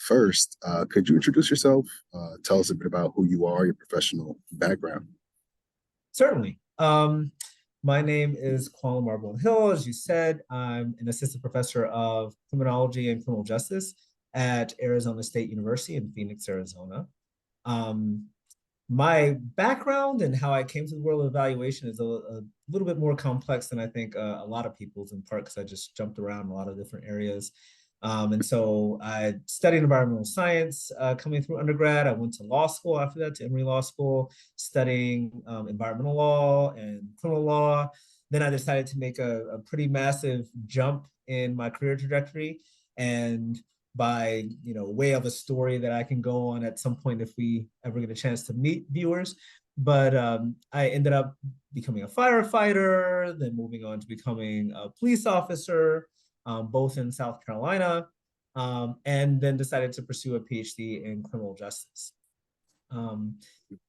first, could you introduce yourself? Tell us a bit about who you are, your professional background. Certainly. My name is Kwan-Lamar Blount-Hill. As you said, I'm an assistant professor of criminology and criminal justice at Arizona State University in Phoenix, Arizona. Um, my background and how I came to the world of evaluation is a little bit more complex than I think a lot of people's, in part because I just jumped around a lot of different areas. And so I studied environmental science coming through undergrad. I went to law school after that, to Emory Law School, studying environmental law and criminal law. Then I decided to make a pretty massive jump in my career trajectory. And by way of a story that I can go on at some point if we ever get a chance to meet viewers. But I ended up becoming a firefighter, then moving on to becoming a police officer, both in South Carolina, and then decided to pursue a PhD in criminal justice.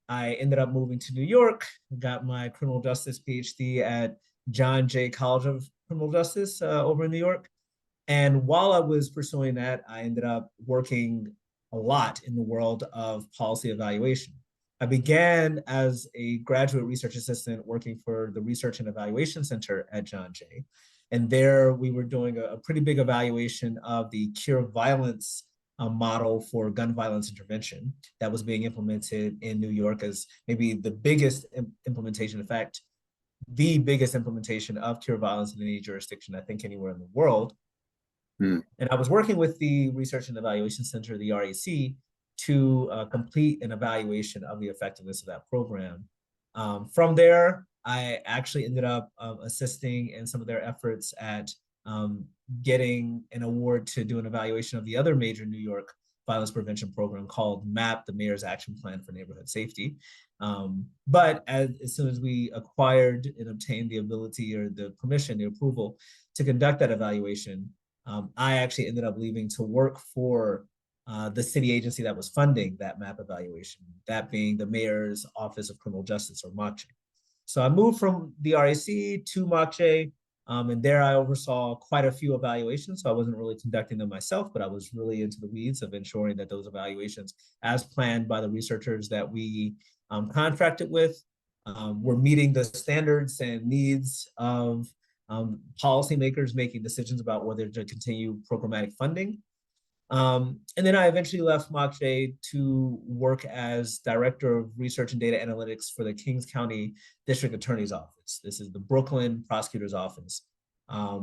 I ended up moving to New York, got my criminal justice PhD at John Jay College of Criminal Justice over in New York. And while I was pursuing that, I ended up working a lot in the world of policy evaluation. I began as a graduate research assistant working for the Research and Evaluation Center at John Jay. And there we were doing a pretty big evaluation of the cure violence model for gun violence intervention that was being implemented in New York as maybe the biggest implementation, in fact, the biggest implementation of cure violence in any jurisdiction, I think, anywhere in the world. And I was working with the Research and Evaluation Center, the REC, to complete an evaluation of the effectiveness of that program. From there, I actually ended up assisting in some of their efforts at getting an award to do an evaluation of the other major New York violence prevention program called MAP, the Mayor's Action Plan for Neighborhood Safety. But as soon as we acquired and obtained the ability or the permission, the approval to conduct that evaluation, I actually ended up leaving to work for the city agency that was funding that MAP evaluation, that being the Mayor's Office of Criminal Justice, or MOCJ. So I moved from the RAC to MOCJ, and there I oversaw quite a few evaluations. So I wasn't really conducting them myself, but I was really into the weeds of ensuring that those evaluations, as planned by the researchers that we contracted with, were meeting the standards and needs of policymakers making decisions about whether to continue programmatic funding. And then I eventually left MOCJ to work as Director of Research and Data Analytics for the Kings County District Attorney's Office. This is the Brooklyn Prosecutor's Office.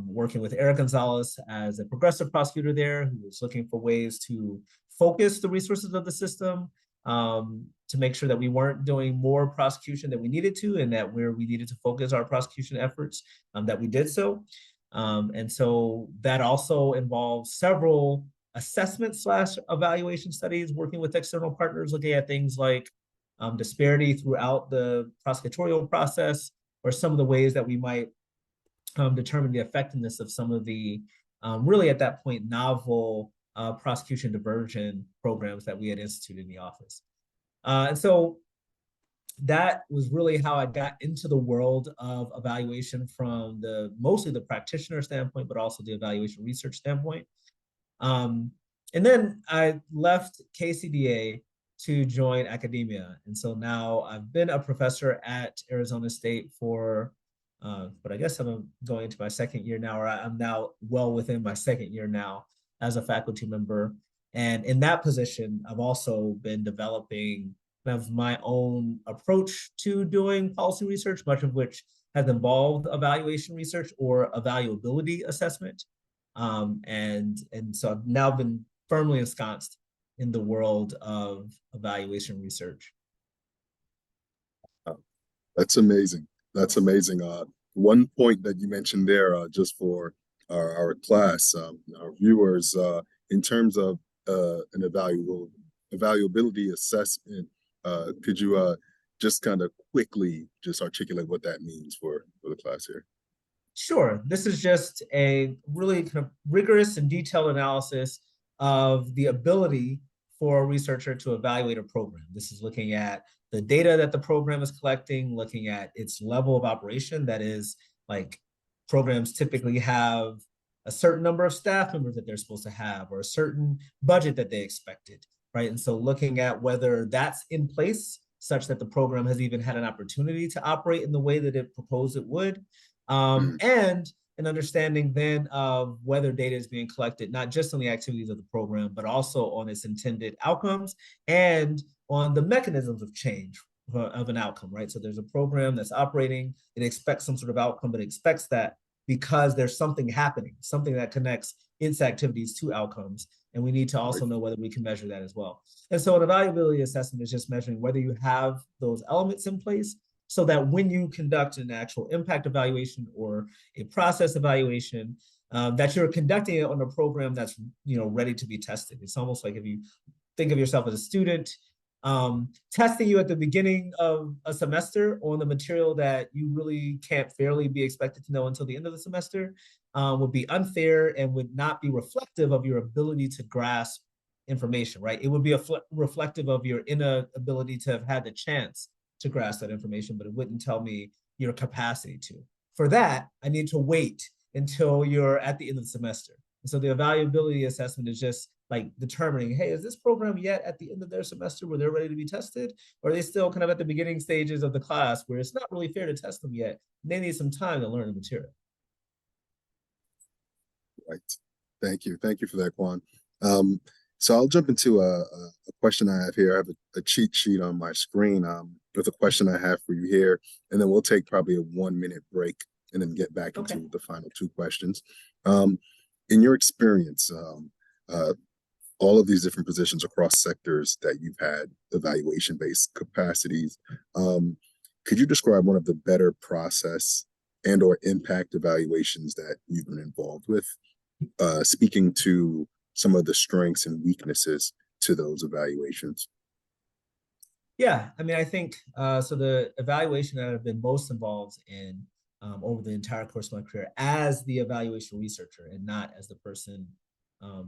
Working with Eric Gonzalez as a progressive prosecutor there, who was looking for ways to focus the resources of the system, to make sure that we weren't doing more prosecution than we needed to, and that where we needed to focus our prosecution efforts, that we did so. And so that also involves several assessment/evaluation studies, working with external partners, looking at things like disparity throughout the prosecutorial process, or some of the ways that we might determine the effectiveness of some of the really at that point novel prosecution diversion programs that we had instituted in the office. And so that was really how I got into the world of evaluation from mostly the practitioner standpoint, but also the evaluation research standpoint. And then I left KCDA to join academia. And so now I've been a professor at Arizona State for, but I guess I'm going into my second year now, or I'm now well within my second year now as a faculty member. And in that position, I've also been developing kind of my own approach to doing policy research, much of which has involved evaluation research or evaluability assessment. And so I've now been firmly ensconced in the world of evaluation research. That's amazing. That's amazing. One point that you mentioned there, just for our class, our viewers, in terms of an evaluability assessment, could you just kind of quickly just articulate what that means for the class here? Sure. This is just a really kind of rigorous and detailed analysis of the ability for a researcher to evaluate a program. This is looking at the data that the program is collecting, looking at its level of operation. That is, like, programs typically have a certain number of staff members that they're supposed to have, or a certain budget that they expected, right? And so looking at whether that's in place such that the program has even had an opportunity to operate in the way that it proposed it would, Mm, and an understanding then of whether data is being collected, not just on the activities of the program, but also on its intended outcomes and on the mechanisms of change of an outcome, right? So there's a program that's operating, it expects some sort of outcome, but it expects that because there's something happening, something that connects its activities to outcomes. And we need to right. also know whether we can measure that as well. And so an evaluability assessment is just measuring whether you have those elements in place so that when you conduct an actual impact evaluation or a process evaluation, that you're conducting it on a program that's ready to be tested. It's almost like if you think of yourself as a student, testing you at the beginning of a semester on the material that you really can't fairly be expected to know until the end of the semester would be unfair and would not be reflective of your ability to grasp information, right? It would be reflective of your inability to have had the chance to grasp that information, but it wouldn't tell me your capacity to. For that, I need to wait until you're at the end of the semester. And so the evaluability assessment is just like determining, hey, is this program yet at the end of their semester where they're ready to be tested? Or are they still kind of at the beginning stages of the class where it's not really fair to test them yet? They need some time to learn the material. Right. Thank you. Thank you for that, Kwan. So I'll jump into a question I have here. I have a cheat sheet on my screen with a question I have for you here, and then we'll take probably a 1 minute break and then get back Okay. into the final two questions. In your experience, uh, all of these different positions across sectors that you've had evaluation-based capacities, could you describe one of the better process and or impact evaluations that you've been involved with, speaking to some of the strengths and weaknesses to those evaluations? Yeah, I mean, I think so. The evaluation that I've been most involved in over the entire course of my career as the evaluation researcher and not as the person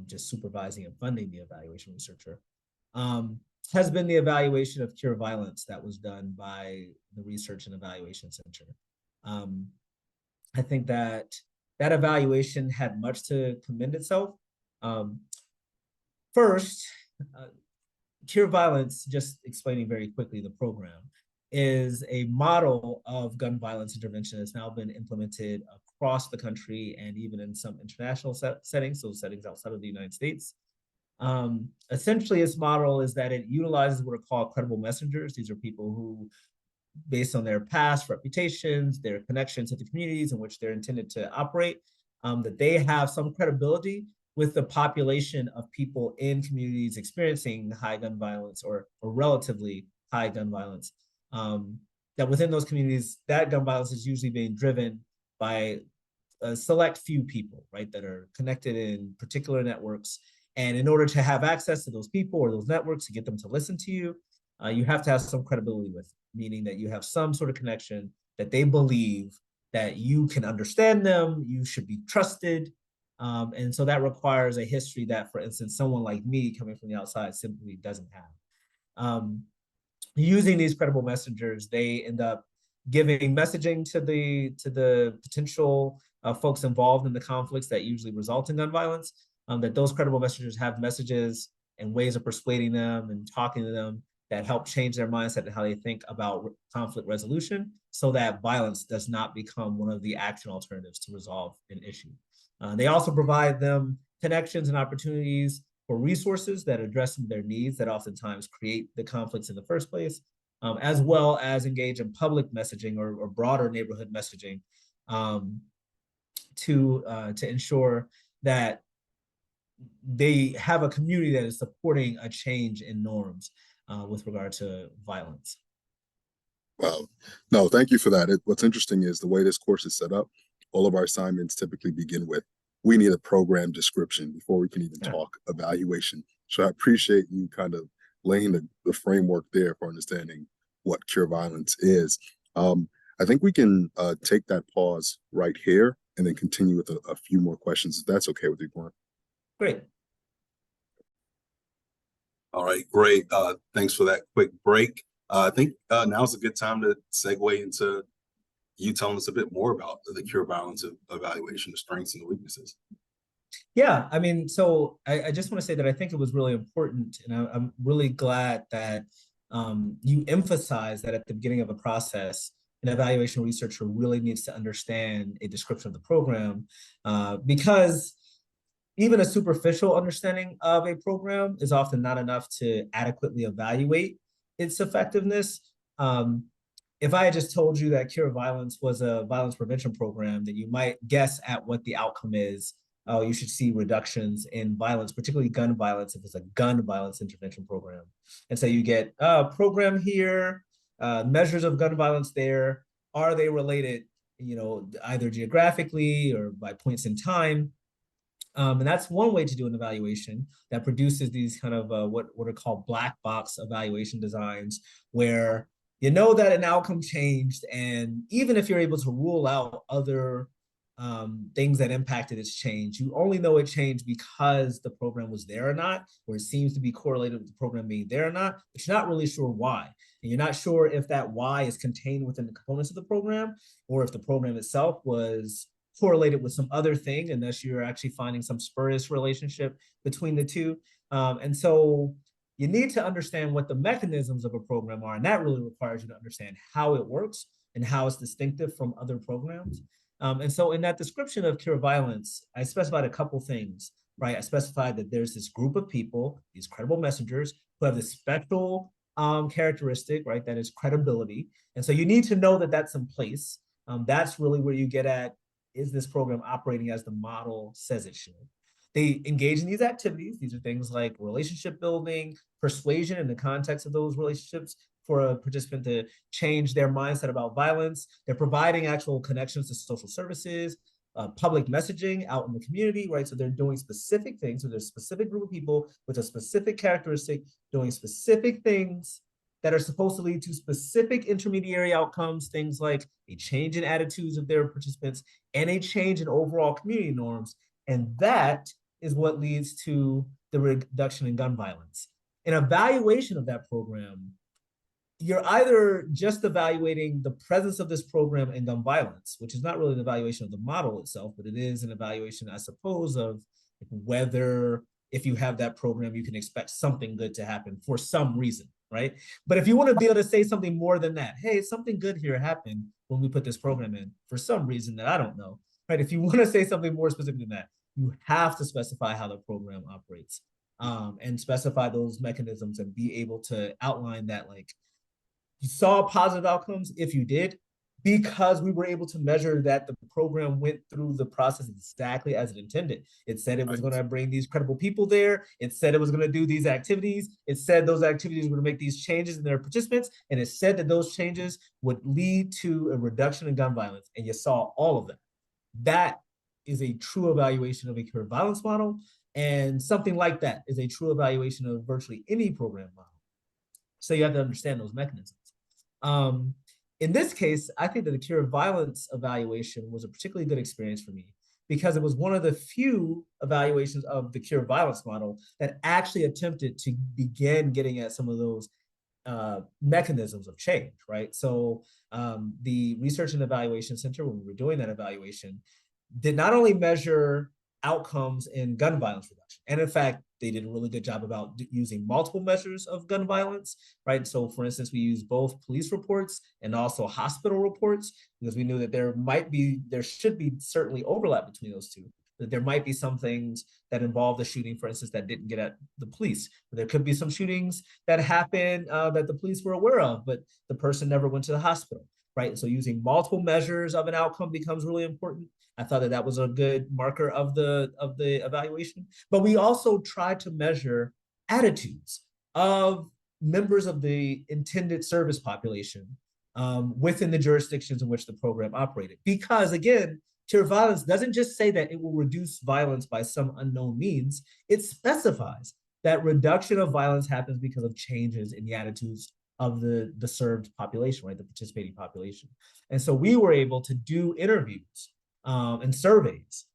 just supervising and funding the evaluation researcher um, has been the evaluation of cure violence that was done by the Research and Evaluation Center. Um, I think that that evaluation had much to commend itself. Um, First, uh, Cure Violence, just explaining very quickly the program, is a model of gun violence intervention that's now been implemented across the country and even in some international settings, so settings outside of the United States. Essentially, its model is that it utilizes what are called credible messengers. These are people who, based on their past reputations, their connections to the communities in which they're intended to operate, that they have some credibility with the population of people in communities experiencing high gun violence or relatively high gun violence. That within those communities, that gun violence is usually being driven by a select few people, right, that are connected in particular networks. And in order to have access to those people or those networks to get them to listen to you, you have to have some credibility with, meaning that you have some sort of connection that they believe that you can understand them, you should be trusted. And so that requires a history that, for instance, someone like me coming from the outside simply doesn't have. Using these credible messengers, they end up giving messaging to the potential folks involved in the conflicts that usually result in gun violence. That those credible messengers have messages and ways of persuading them and talking to them that help change their mindset and how they think about conflict resolution, so that violence does not become one of the action alternatives to resolve an issue. They also provide them connections and opportunities for resources that address their needs that oftentimes create the conflicts in the first place, as well as engage in public messaging or broader neighborhood messaging um, to ensure that they have a community that is supporting a change in norms with regard to violence. Wow. No, thank you for that. What's interesting is the way this course is set up, all of our assignments typically begin with, we need a program description before we can even talk evaluation. So I appreciate you kind of laying the framework there for understanding what cure violence is. I think we can take that pause right here and then continue with a few more questions, if that's okay with you, Glenn. Great. All right, great. Thanks for that quick break. I think now's a good time to segue into you telling us a bit more about the cure violence evaluation, the strengths and the weaknesses. Yeah, I mean, so I just want to say that I think it was really important, and I'm really glad that you emphasize that at the beginning of a process, an evaluation researcher really needs to understand a description of the program, because even a superficial understanding of a program is often not enough to adequately evaluate its effectiveness. Um, if I had just told you that Cure Violence was a violence prevention program, then you might guess at what the outcome is. Oh, you should see reductions in violence, particularly gun violence, if it's a gun violence intervention program. And so you get a program here, measures of gun violence there. Are they related, either geographically or by points in time? And that's one way to do an evaluation that produces these kind of what are called black box evaluation designs, where you know that an outcome changed, and even if you're able to rule out other things that impacted its change, you only know it changed because the program was there or not, or it seems to be correlated with the program being there or not, but you're not really sure why. And you're not sure if that why is contained within the components of the program, or if the program itself was correlated with some other thing, and thus you're actually finding some spurious relationship between the two. And so you need to understand what the mechanisms of a program are, and that really requires you to understand how it works and how it's distinctive from other programs. And so in that description of Cure Violence, I specified a couple things, right? I specified that there's this group of people, these credible messengers, who have this special characteristic, right? That is credibility. And so you need to know that that's in place. That's really where you get at, is this program operating as the model says it should? They engage in these activities. These are things like relationship building, persuasion in the context of those relationships for a participant to change their mindset about violence. They're providing actual connections to social services, public messaging out in the community, right? So they're doing specific things. So there's a specific group of people with a specific characteristic doing specific things that are supposed to lead to specific intermediary outcomes, things like a change in attitudes of their participants and a change in overall community norms. And that is what leads to the reduction in gun violence. An evaluation of that program, you're either just evaluating the presence of this program in gun violence, which is not really an evaluation of the model itself, but it is an evaluation, I suppose, of whether if you have that program, you can expect something good to happen for some reason, right? But if you want to be able to say something more than that, hey, something good here happened when we put this program in for some reason that I don't know, right? If you want to say something more specific than that, you have to specify how the program operates, and specify those mechanisms and be able to outline that, like, you saw positive outcomes if you did, because we were able to measure that the program went through the process exactly as it intended. It said it was going to bring these credible people there. It said it was going to do these activities. It said those activities were going to make these changes in their participants. And it said that those changes would lead to a reduction in gun violence. And you saw all of that. That is a true evaluation of a Cure Violence model. And something like that is a true evaluation of virtually any program model. So you have to understand those mechanisms. In this case, I think that the Cure Violence evaluation was a particularly good experience for me, because it was one of the few evaluations of the Cure Violence model that actually attempted to begin getting at some of those mechanisms of change, right? So the Research and Evaluation Center, when we were doing that evaluation, did not only measure outcomes in gun violence reduction, and in fact, they did a really good job about using multiple measures of gun violence, right? So for instance, we used both police reports and also hospital reports, because we knew that there should be certainly overlap between those two, that there might be some things that involve the shooting, for instance, that didn't get at the police. There could be some shootings that happened that the police were aware of, but the person never went to the hospital, right? So using multiple measures of an outcome becomes really important. I thought that was a good marker of the evaluation. But we also tried to measure attitudes of members of the intended service population within the jurisdictions in which the program operated. Because again, Cure Violence doesn't just say that it will reduce violence by some unknown means. It specifies that reduction of violence happens because of changes in the attitudes of the served population, right, the participating population. And so we were able to do interviews and surveys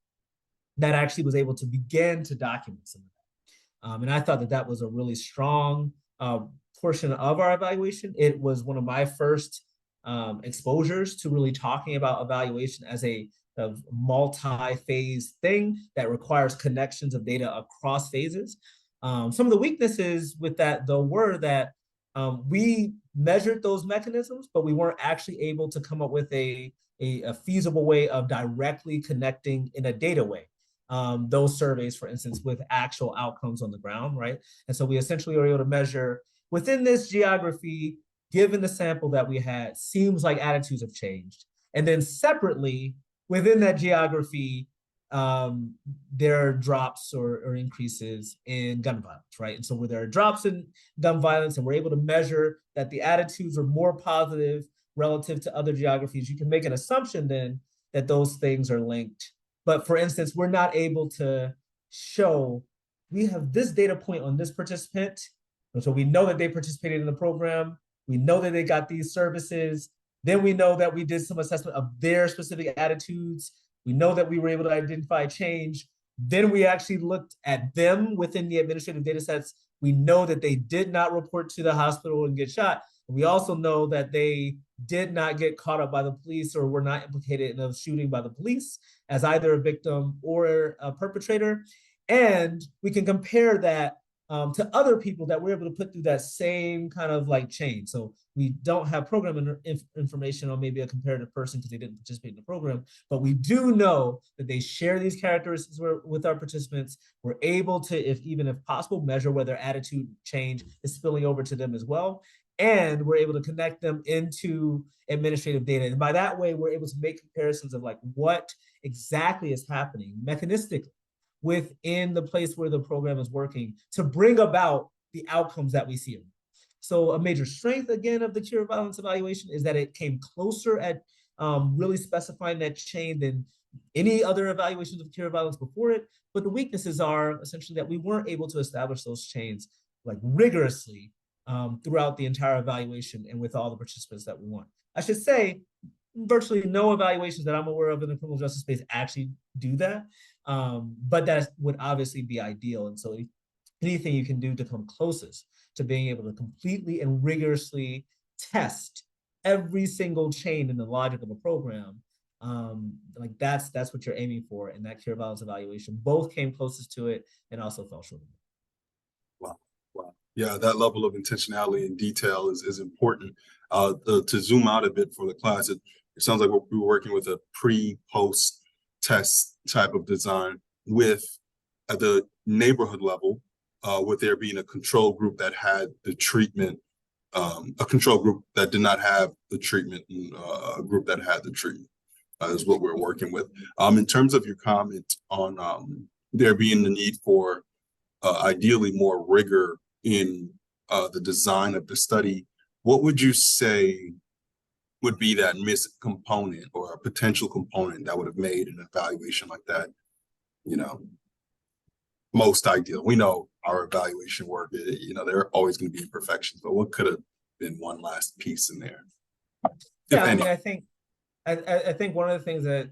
that actually was able to begin to document some of that. And I thought that was a really strong portion of our evaluation. It was one of my first exposures to really talking about evaluation as a of multi-phase thing that requires connections of data across phases. Some of the weaknesses with that, though, were that we measured those mechanisms, but we weren't actually able to come up with a feasible way of directly connecting in a data way. Those surveys, for instance, with actual outcomes on the ground, right? And so we essentially were able to measure within this geography, given the sample that we had, seems like attitudes have changed. And then separately, within that geography, there are drops or increases in gun violence, right? And so where there are drops in gun violence and we're able to measure that the attitudes are more positive relative to other geographies, you can make an assumption then that those things are linked. But for instance, we're not able to show we have this data point on this participant. And so we know that they participated in the program. We know that they got these services. Then we know that we did some assessment of their specific attitudes. We know that we were able to identify change. Then we actually looked at them within the administrative data sets. We know that they did not report to the hospital and get shot. We also know that they did not get caught up by the police or were not implicated in a shooting by the police as either a victim or a perpetrator. And we can compare that to other people that we're able to put through that same kind of like chain. So we don't have program information on maybe a comparative person because they didn't participate in the program, but we do know that they share these characteristics with our participants. We're able to, even if possible, measure whether attitude change is spilling over to them as well. And we're able to connect them into administrative data. And by that way, we're able to make comparisons of like what exactly is happening mechanistically within the place where the program is working to bring about the outcomes that we see. So a major strength, again, of the cure violence evaluation is that it came closer at really specifying that chain than any other evaluations of cure violence before it. But the weaknesses are essentially that we weren't able to establish those chains like rigorously throughout the entire evaluation and with all the participants that we want. I should say, virtually no evaluations that I'm aware of in the criminal justice space actually do that. But that would obviously be ideal. And so anything you can do to come closest to being able to completely and rigorously test every single chain in the logic of a program, like that's what you're aiming for. And that cure violence evaluation both came closest to it and also fell short of it. Wow. Wow. Yeah, that level of intentionality and detail is important. To zoom out a bit for the class, it sounds like we were working with a pre-post test type of design with at the neighborhood level, with there being a control group that had the treatment, a control group that did not have the treatment, and a group that had the treatment is what we're working with. In terms of your comment on there being the need for ideally more rigor in the design of the study, what would you say would be that missing component or a potential component that would have made an evaluation like that, most ideal? We know our evaluation work, there are always going to be imperfections, but what could have been one last piece in there? Yeah, I mean, I think one of the things that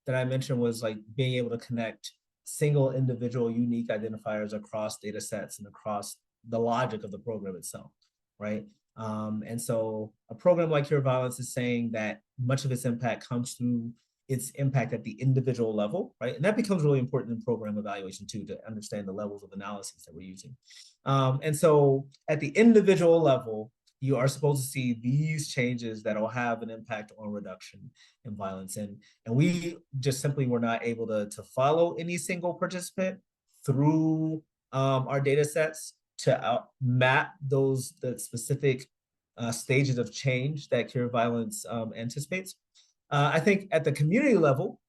that I mentioned was like being able to connect single individual unique identifiers across data sets and across the logic of the program itself, right? And so a program like Cure Violence is saying that much of its impact comes through its impact at the individual level, right? And that becomes really important in program evaluation too, to understand the levels of analysis that we're using. And so at the individual level, you are supposed to see these changes that will have an impact on reduction in violence. And we just simply were not able to follow any single participant through our data sets to map the specific stages of change that Cure Violence anticipates. I think at the community level,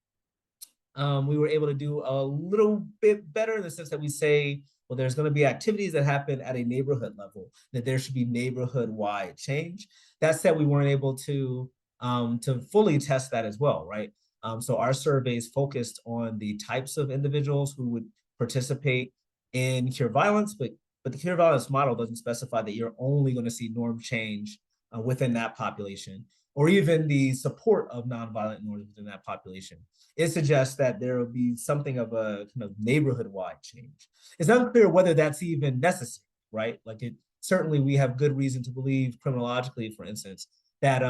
we were able to do a little bit better in the sense that we say, well, there's going to be activities that happen at a neighborhood level, that there should be neighborhood-wide change. That said, we weren't able to fully test that as well, right? So our surveys focused on the types of individuals who would participate in Cure Violence, but the Cure Violence model doesn't specify that you're only going to see norm change within that population, or even the support of nonviolent norms within that population. It suggests that there will be something of a kind of neighborhood-wide change. It's unclear whether that's even necessary, right? Like certainly we have good reason to believe criminologically, for instance, that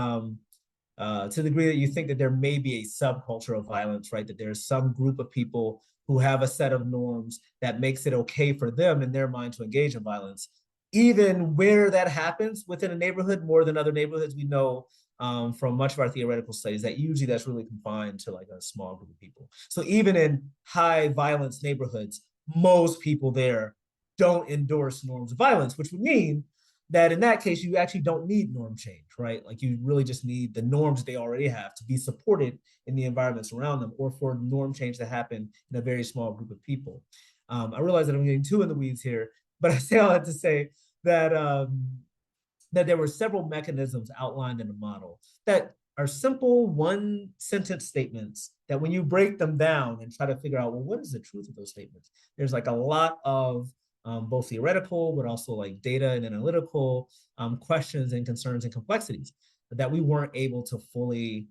to the degree that you think that there may be a subculture of violence, right? That there's some group of people who have a set of norms that makes it okay for them in their mind to engage in violence. Even where that happens within a neighborhood more than other neighborhoods, we know from much of our theoretical studies that usually that's really confined to like a small group of people. So even in high violence neighborhoods, most people there don't endorse norms of violence, which would mean that in that case, you actually don't need norm change, right? Like you really just need the norms they already have to be supported in the environments around them, or for norm change to happen in a very small group of people. I realize that I'm getting too in the weeds here, but I say all that to say that that there were several mechanisms outlined in the model that are simple one sentence statements that when you break them down and try to figure out, well, what is the truth of those statements? There's like a lot of both theoretical, but also like data and analytical questions and concerns and complexities that we weren't able to fully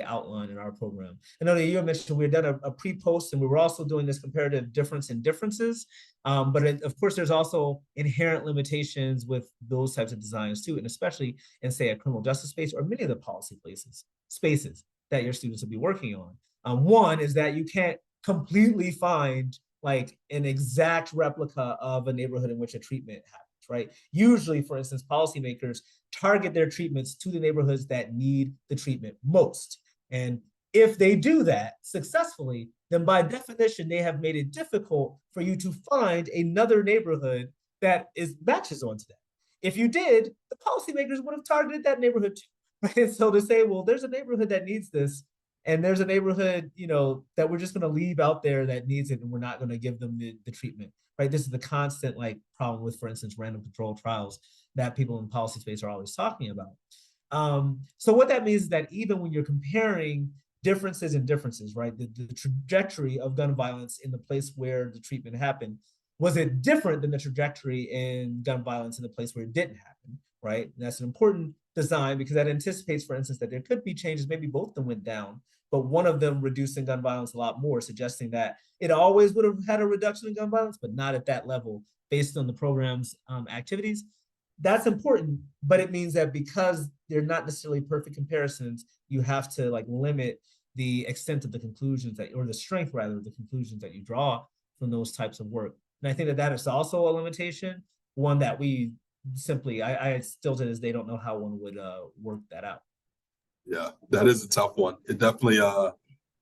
outline in our program. I know that you mentioned we had done a pre-post, and we were also doing this comparative difference in differences. But of course, there's also inherent limitations with those types of designs too, and especially in, say, a criminal justice space or many of the policy spaces that your students will be working on. One is that you can't completely find like an exact replica of a neighborhood in which a treatment happens, right? Usually, for instance, policymakers target their treatments to the neighborhoods that need the treatment most. And if they do that successfully, then by definition, they have made it difficult for you to find another neighborhood that matches onto that. If you did, the policymakers would have targeted that neighborhood too. Right? And so to say, well, there's a neighborhood that needs this, and there's a neighborhood, that we're just going to leave out there that needs it, and we're not going to give them the treatment, right? This is the constant like problem with, for instance, random control trials that people in policy space are always talking about. So what that means is that even when you're comparing differences and differences, right? The trajectory of gun violence in the place where the treatment happened, was it different than the trajectory in gun violence in the place where it didn't happen, right? And that's an important design because that anticipates, for instance, that there could be changes, maybe both of them went down, but one of them reducing gun violence a lot more, suggesting that it always would have had a reduction in gun violence, but not at that level based on the program's activities. That's important, but it means that because they're not necessarily perfect comparisons, you have to like limit the extent of the conclusions that, or the strength rather, of the conclusions that you draw from those types of work. And I think that that is also a limitation, one that we simply, I still to this day don't know how one would work that out. Yeah, that is a tough one. It definitely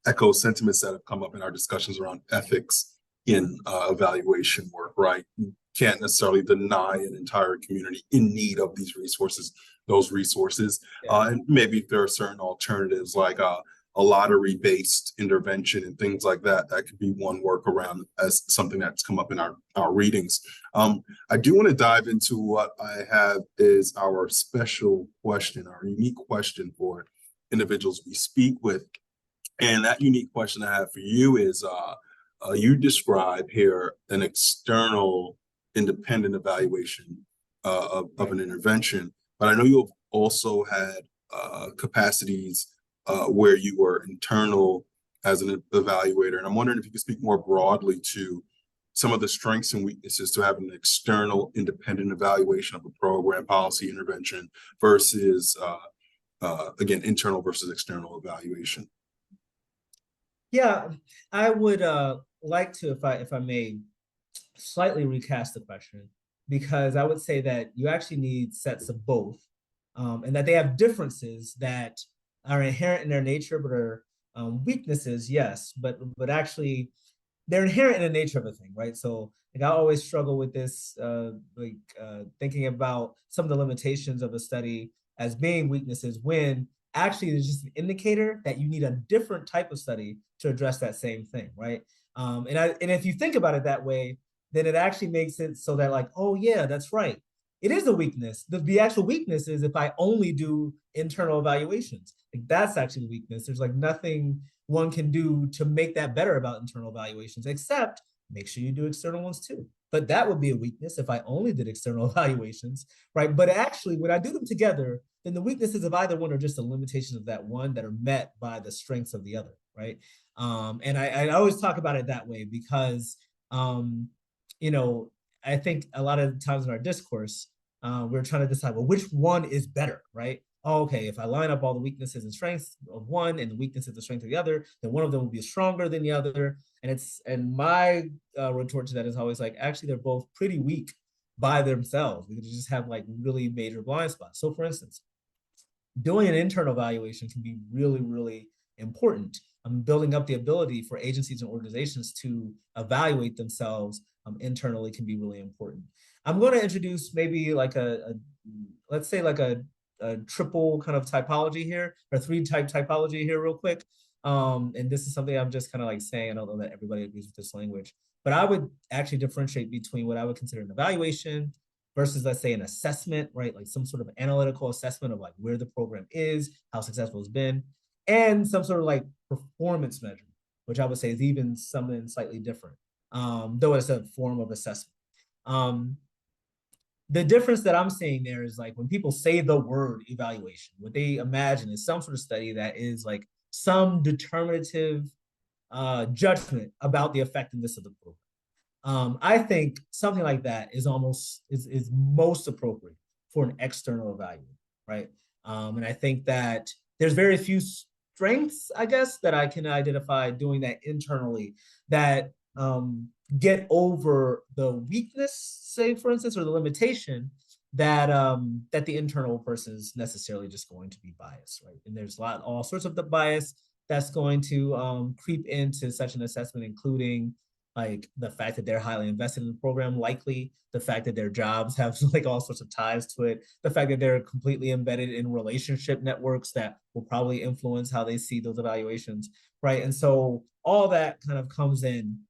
echoes sentiments that have come up in our discussions around ethics in evaluation work, right? You can't necessarily deny an entire community in need of these resources, those resources. Yeah. And maybe if there are certain alternatives like a lottery-based intervention and things like that, that could be one workaround as something that's come up in our readings. I do want to dive into what I have is our special question, our unique question for individuals we speak with. And that unique question I have for you is, you describe here an external independent evaluation of an intervention, but I know you have also had capacities where you were internal as an evaluator. And I'm wondering if you could speak more broadly to some of the strengths and weaknesses to having an external independent evaluation of a program, policy, intervention versus, again, internal versus external evaluation. Yeah, I would like to, if I may, slightly recast the question, because I would say that you actually need sets of both, and that they have differences that are inherent in their nature, but are weaknesses, yes, but actually they're inherent in the nature of a thing, right? So like I always struggle with this, thinking about some of the limitations of a study as being weaknesses when actually there's just an indicator that you need a different type of study to address that same thing, right? And if you think about it that way, then it actually makes it so that like, oh yeah, that's right. It is a weakness. The actual weakness is if I only do internal evaluations. Like that's actually the weakness. There's like nothing one can do to make that better about internal evaluations, except make sure you do external ones too. But that would be a weakness if I only did external evaluations, right? But actually, when I do them together, then the weaknesses of either one are just a limitation of that one that are met by the strengths of the other, right? And I always talk about it that way because, I think a lot of times in our discourse, we're trying to decide, well, which one is better, right? oh, okay, if I line up all the weaknesses and strengths of one and the weaknesses and the strength of the other, then one of them will be stronger than the other. And my retort to that is always like, actually, they're both pretty weak by themselves because you just have like really major blind spots. So for instance, doing an internal evaluation can be really, really important. Building up the ability for agencies and organizations to evaluate themselves internally can be really important. I'm going to introduce maybe like let's say like a triple kind of typology here, or three type typology here real quick. And this is something I'm just kind of like saying, I don't know that everybody agrees with this language, but I would actually differentiate between what I would consider an evaluation versus, let's say, an assessment, right? Like some sort of analytical assessment of like where the program is, how successful it's been, and some sort of like performance measurement, which I would say is even something slightly different, though it's a form of assessment. The difference that I'm seeing there is like when people say the word evaluation, what they imagine is some sort of study that is like some determinative judgment about the effectiveness of the program. I think something like that is most appropriate for an external evaluator, right? And I think that there's very few strengths, I guess, that I can identify doing that internally that get over the weakness, say for instance, or the limitation that that the internal person is necessarily just going to be biased, right? And there's all sorts of the bias that's going to creep into such an assessment, including like the fact that they're highly invested in the program, likely the fact that their jobs have like all sorts of ties to it, the fact that they're completely embedded in relationship networks that will probably influence how they see those evaluations, right? And so all that kind of comes in.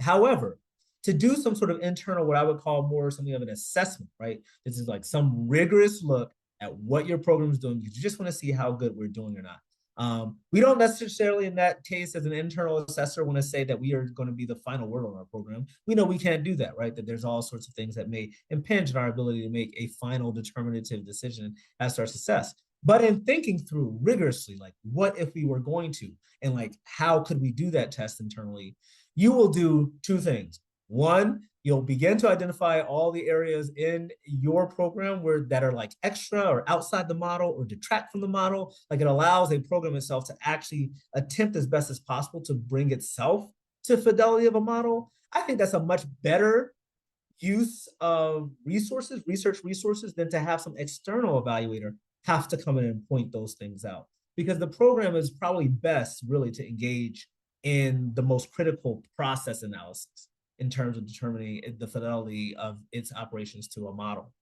However, to do some sort of internal, what I would call more something of an assessment, right? This is like some rigorous look at what your program is doing because you just want to see how good we're doing or not. We don't necessarily in that case as an internal assessor want to say that we are going to be the final word on our program. We know we can't do that, right? That there's all sorts of things that may impinge on our ability to make a final determinative decision as to our success. But in thinking through rigorously, like what if we were going to, and like how could we do that test internally, you will do two things. One, you'll begin to identify all the areas in your program that are like extra or outside the model or detract from the model. Like it allows a program itself to actually attempt as best as possible to bring itself to fidelity of a model. I think that's a much better use of resources, research resources, than to have some external evaluator have to come in and point those things out. Because the program is probably best really to engage in the most critical process analysis in terms of determining the fidelity of its operations to a model.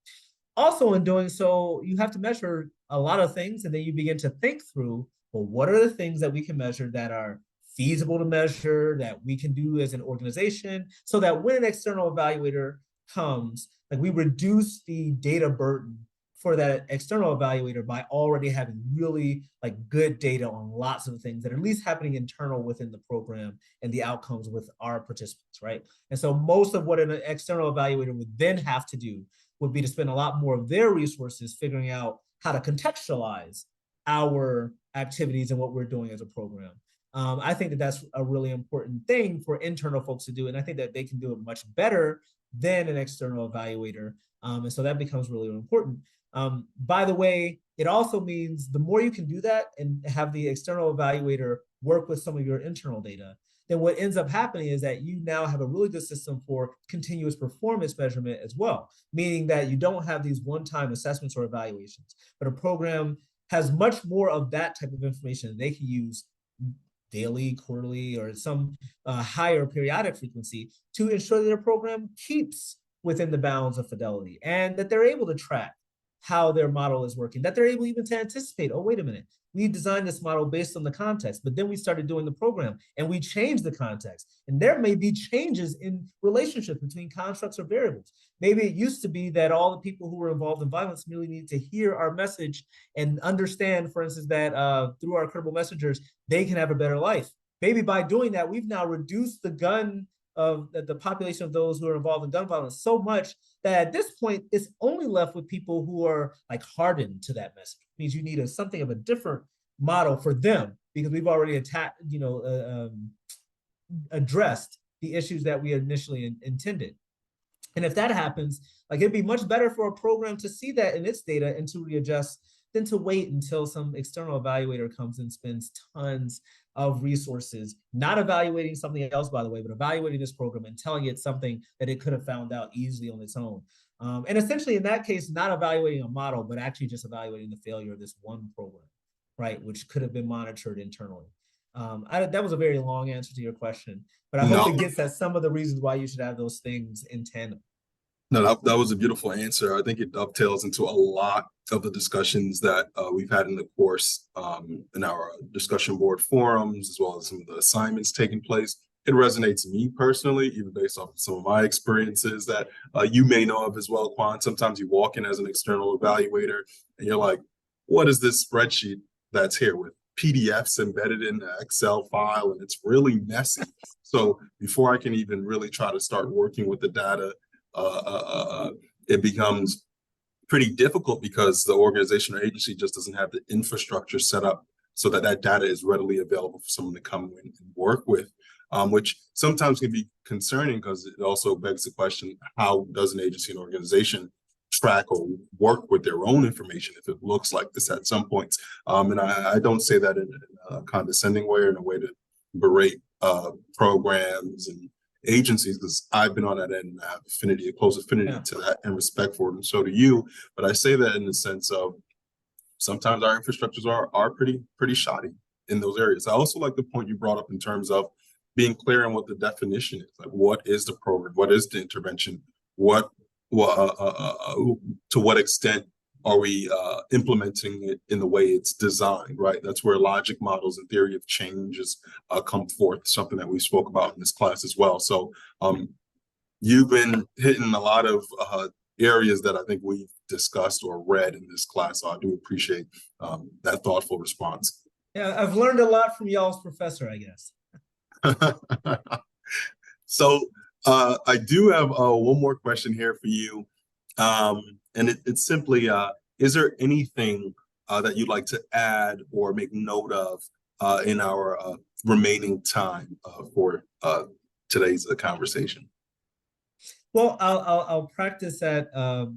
Also, in doing so, you have to measure a lot of things, and then you begin to think through, well, what are the things that we can measure that are feasible to measure, that we can do as an organization, so that when an external evaluator comes, like we reduce the data burden for that external evaluator by already having really like good data on lots of things that are at least happening internal within the program and the outcomes with our participants, right? And so most of what an external evaluator would then have to do would be to spend a lot more of their resources figuring out how to contextualize our activities and what we're doing as a program. I think that that's a really important thing for internal folks to do, and I think that they can do it much better than an external evaluator. And so that becomes really important. By the way, it also means the more you can do that and have the external evaluator work with some of your internal data, then what ends up happening is that you now have a really good system for continuous performance measurement as well, meaning that you don't have these one-time assessments or evaluations, but a program has much more of that type of information they can use daily, quarterly, or some higher periodic frequency to ensure that their program keeps within the bounds of fidelity and that they're able to track how their model is working, that they're able even to anticipate, oh, wait a minute, we designed this model based on the context, but then we started doing the program and we changed the context. And there may be changes in relationships between constructs or variables. Maybe it used to be that all the people who were involved in violence merely needed to hear our message and understand, for instance, that through our credible messengers, they can have a better life. Maybe by doing that, we've now reduced the population of those who are involved in gun violence so much that at this point it's only left with people who are like hardened to that message. It means you need something of a different model for them because we've already addressed the issues that we initially intended. And if that happens, like it'd be much better for a program to see that in its data and to readjust than to wait until some external evaluator comes and spends tons of resources, not evaluating something else, by the way, but evaluating this program and telling it something that it could have found out easily on its own. And essentially, in that case, not evaluating a model, but actually just evaluating the failure of this one program, right, which could have been monitored internally. That was a very long answer to your question, but I hope it gets at some of the reasons why you should have those things in tandem. No, that was a beautiful answer. I think it dovetails into a lot of the discussions that we've had in the course, in our discussion board forums, as well as some of the assignments taking place. It resonates me personally, even based off of some of my experiences that you may know of as well, Kwan. Sometimes you walk in as an external evaluator and you're like, what is this spreadsheet that's here with PDFs embedded in the Excel file? And it's really messy. So before I can even really try to start working with the data, it becomes pretty difficult because the organization or agency just doesn't have the infrastructure set up so that that data is readily available for someone to come in and work with, which sometimes can be concerning because it also begs the question, how does an agency and organization track or work with their own information if it looks like this at some points? And I don't say that in a condescending way or in a way to berate programs and agencies, because I've been on that end and I have a close affinity to that and respect for it, and so do you. But I say that in the sense of sometimes our infrastructures are pretty shoddy in those areas. I also like the point you brought up in terms of being clear on what the definition is. Like, what is the program? What is the intervention? To what extent are we implementing it in the way it's designed, right? That's where logic models and theory of changes come forth, something that we spoke about in this class as well. So you've been hitting a lot of areas that I think we've discussed or read in this class. So I do appreciate that thoughtful response. Yeah, I've learned a lot from y'all's professor, I guess. So I do have one more question here for you. And it's simply, is there anything that you'd like to add or make note of in our remaining time for today's conversation? Well, I'll practice at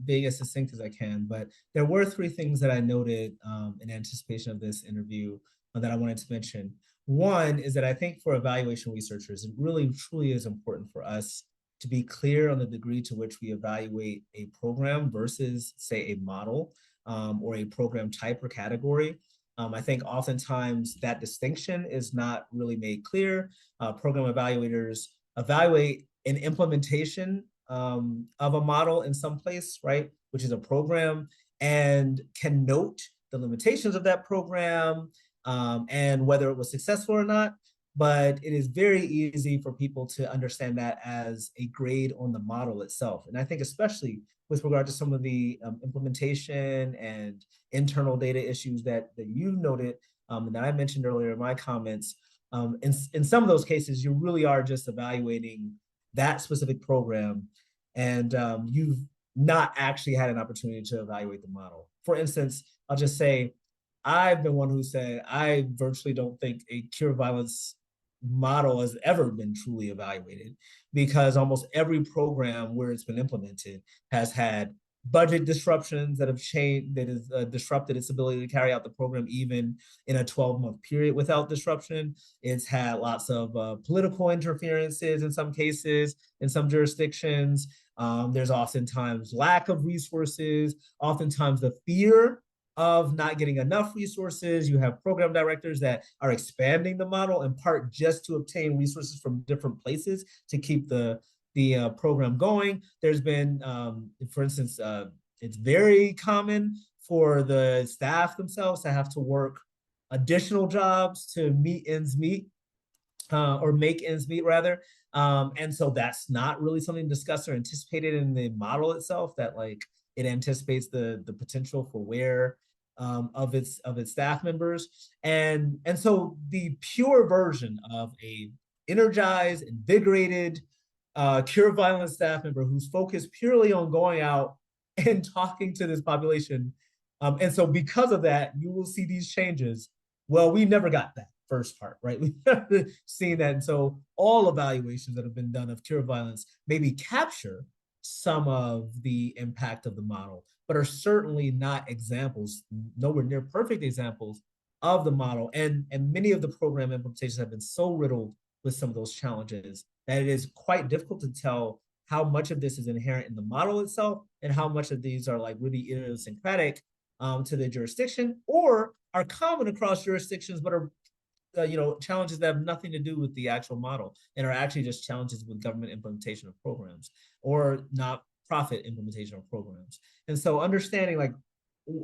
being as succinct as I can, but there were three things that I noted in anticipation of this interview that I wanted to mention. One is that I think for evaluation researchers, it really truly is important for us to be clear on the degree to which we evaluate a program versus, say, a model or a program type or category. I think oftentimes that distinction is not really made clear. Program evaluators evaluate an implementation of a model in some place, right, which is a program, and can note the limitations of that program and whether it was successful or not. But it is very easy for people to understand that as a grade on the model itself. And I think especially with regard to some of the implementation and internal data issues that you noted and that I mentioned earlier in my comments, in some of those cases, you really are just evaluating that specific program and you've not actually had an opportunity to evaluate the model. For instance, I'll just say, I've been one who said, I virtually don't think a cure violence model has ever been truly evaluated because almost every program where it's been implemented has had budget disruptions that have changed, that has disrupted its ability to carry out the program even in a 12-month period without disruption. It's had lots of political interferences in some cases, in some jurisdictions. There's oftentimes lack of resources, oftentimes the fear of not getting enough resources. You have program directors that are expanding the model in part just to obtain resources from different places to keep the program going. There's been, for instance, it's very common for the staff themselves to have to work additional jobs to meet ends meet, or make ends meet rather. And so that's not really something discussed or anticipated in the model itself, that like it anticipates the potential for wear of its staff members. And so the pure version of a energized, invigorated, cure violence staff member who's focused purely on going out and talking to this population. And so because of that, you will see these changes. Well, we never got that first part, right? We've never seen that. And so all evaluations that have been done of cure violence maybe capture some of the impact of the model, but are certainly not examples, nowhere near perfect examples of the model. And many of the program implementations have been so riddled with some of those challenges that it is quite difficult to tell how much of this is inherent in the model itself and how much of these are like really idiosyncratic to the jurisdiction or are common across jurisdictions, but are challenges that have nothing to do with the actual model and are actually just challenges with government implementation of programs or not profit implementation of programs. And so understanding like,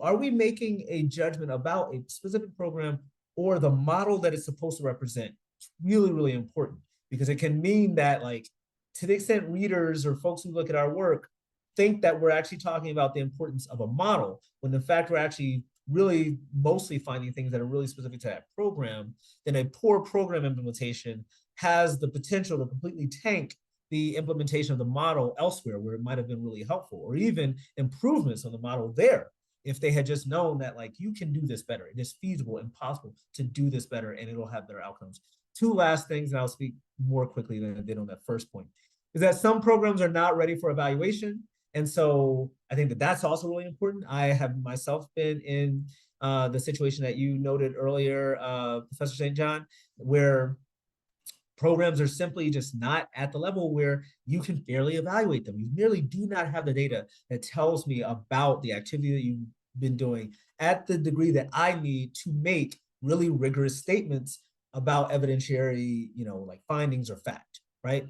are we making a judgment about a specific program or the model that it's supposed to represent? It's really, really important because it can mean that like, to the extent readers or folks who look at our work think that we're actually talking about the importance of a model, when in fact we're actually really mostly finding things that are really specific to that program, then a poor program implementation has the potential to completely tank the implementation of the model elsewhere where it might have been really helpful, or even improvements on the model there if they had just known that like you can do this better. It is feasible and possible to do this better and it'll have better outcomes. Two last things, and I'll speak more quickly than I did on that first point, is that some programs are not ready for evaluation. And so I think that that's also really important. I have myself been in the situation that you noted earlier, Professor St. John, where programs are simply just not at the level where you can fairly evaluate them. You merely do not have the data that tells me about the activity that you've been doing at the degree that I need to make really rigorous statements about evidentiary, like findings or fact, right?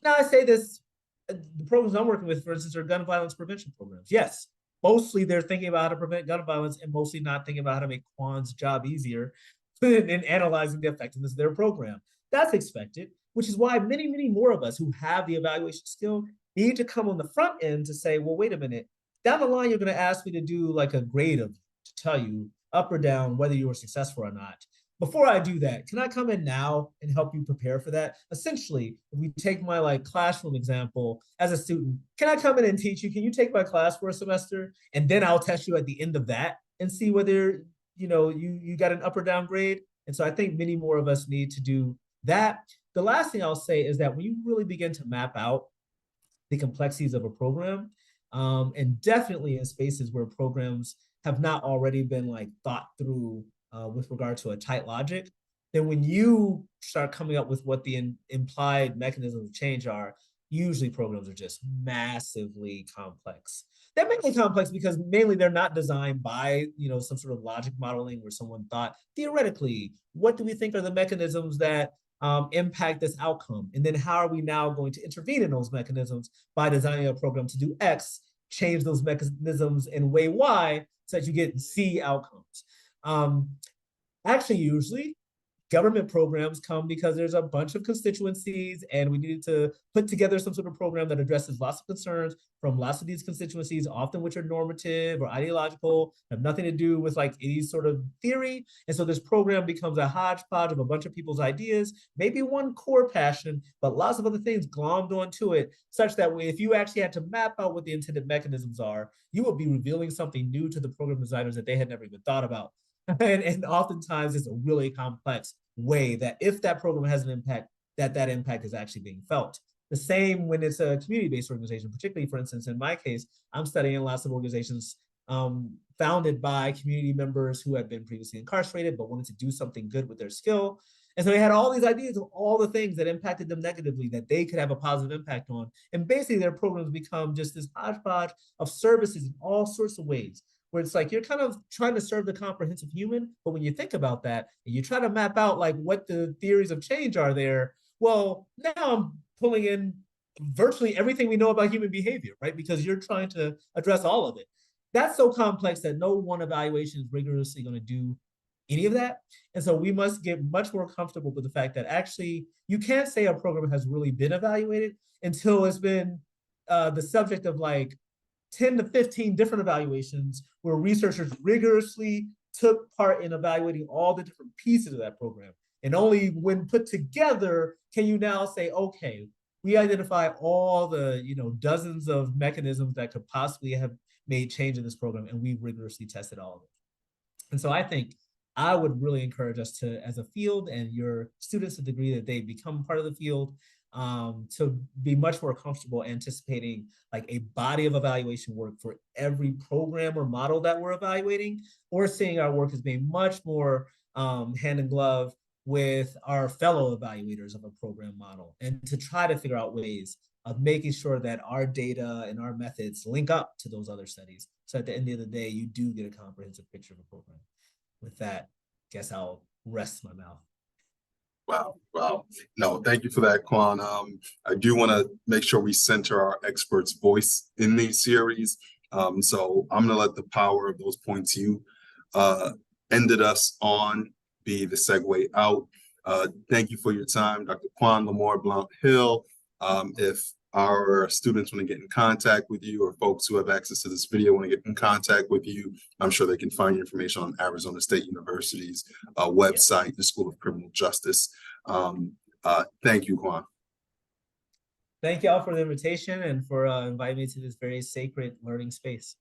Now I say this, the programs I'm working with, for instance, are gun violence prevention programs. Yes, mostly they're thinking about how to prevent gun violence and mostly not thinking about how to make Kwan's job easier in analyzing the effectiveness of their program. That's expected, which is why many, many more of us who have the evaluation skill need to come on the front end to say, well, wait a minute, down the line, you're going to ask me to do like a grade of to tell you up or down whether you were successful or not. Before I do that, can I come in now and help you prepare for that? Essentially, if we take my like classroom example as a student, can I come in and teach you? Can you take my class for a semester? And then I'll test you at the end of that and see whether you got an up or down grade. And so I think many more of us need to do that. The last thing I'll say is that when you really begin to map out the complexities of a program, and definitely in spaces where programs have not already been like thought through with regard to a tight logic, then when you start coming up with what the implied mechanisms of change are, usually programs are just massively complex. They're mainly complex because mainly they're not designed by some sort of logic modeling where someone thought theoretically, what do we think are the mechanisms that impact this outcome? And then how are we now going to intervene in those mechanisms by designing a program to do X, change those mechanisms in way Y so that you get Z outcomes. Actually, usually government programs come because there's a bunch of constituencies and we needed to put together some sort of program that addresses lots of concerns from lots of these constituencies, often which are normative or ideological, have nothing to do with like any sort of theory. And so this program becomes a hodgepodge of a bunch of people's ideas, maybe one core passion, but lots of other things glommed onto it, such that if you actually had to map out what the intended mechanisms are, you would be revealing something new to the program designers that they had never even thought about. And oftentimes it's a really complex way that if that program has an impact, that impact is actually being felt. The same when it's a community-based organization, particularly, for instance, in my case, I'm studying lots of organizations founded by community members who had been previously incarcerated but wanted to do something good with their skill. And so they had all these ideas of all the things that impacted them negatively that they could have a positive impact on. And basically their programs become just this hodgepodge of services in all sorts of ways, where it's like you're kind of trying to serve the comprehensive human, but when you think about that and you try to map out like what the theories of change are there, well, now I'm pulling in virtually everything we know about human behavior, right? Because you're trying to address all of it. That's so complex that no one evaluation is rigorously going to do any of that. And so we must get much more comfortable with the fact that actually you can't say a program has really been evaluated until it's been the subject of like 10 to 15 different evaluations where researchers rigorously took part in evaluating all the different pieces of that program. And only when put together can you now say, okay, we identify all the dozens of mechanisms that could possibly have made change in this program, and we rigorously tested all of it. And so I think I would really encourage us to, as a field and your students, to the degree that they become part of the field, to be much more comfortable anticipating like a body of evaluation work for every program or model that we're evaluating, or seeing our work as being much more hand in glove with our fellow evaluators of a program model, and to try to figure out ways of making sure that our data and our methods link up to those other studies. So at the end of the day, you do get a comprehensive picture of a program. With that, guess I'll rest my mouth. Wow, wow. No, thank you for that, Kwan. I do want to make sure we center our expert's voice in these series. So I'm going to let the power of those points you ended us on be the segue out. Thank you for your time, Dr. Kwan-Lamar Blount-Hill. If our students want to get in contact with you, or folks who have access to this video want to get in contact with you, I'm sure they can find your information on Arizona State University's website, the School of Criminal Justice. Thank you, Kwan. Thank you all for the invitation and for inviting me to this very sacred learning space.